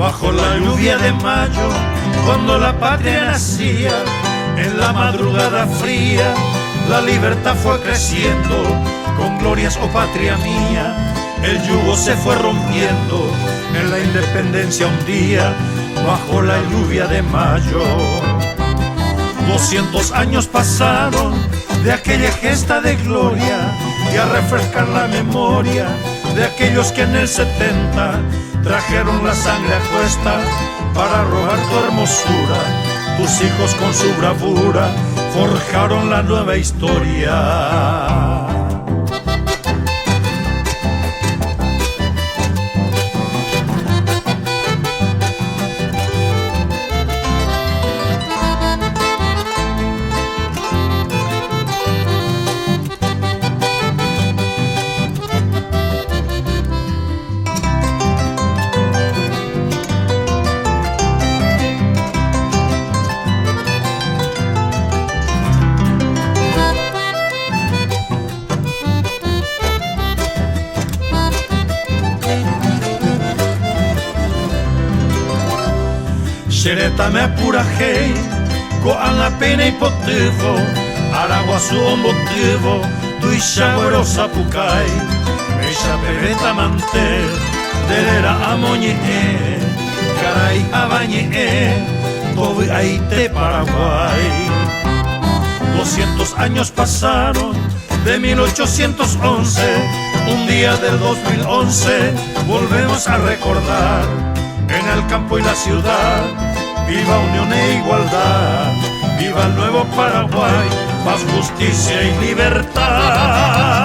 bajo la lluvia de mayo, cuando la patria nacía, en la madrugada fría, la libertad fue creciendo, con glorias, oh patria mía, el yugo se fue rompiendo, en la independencia un día, bajo la lluvia de mayo. 200 años pasaron de aquella gesta de gloria, y a refrescar la memoria de aquellos que en el 70 trajeron la sangre a cuesta para robar tu hermosura. Tus hijos con su bravura forjaron la nueva historia. Xereta me apurajei, coan la pena y potivo, Araguazu motivo, tu isagüero sapucay, ella pebeta manté, delera amoñe, caray abañe, tobi aite Paraguay. 200 años pasaron de 1811, un día del 2011, volvemos a recordar, en el campo y la ciudad, viva unión e igualdad, viva el nuevo Paraguay, paz, justicia y libertad.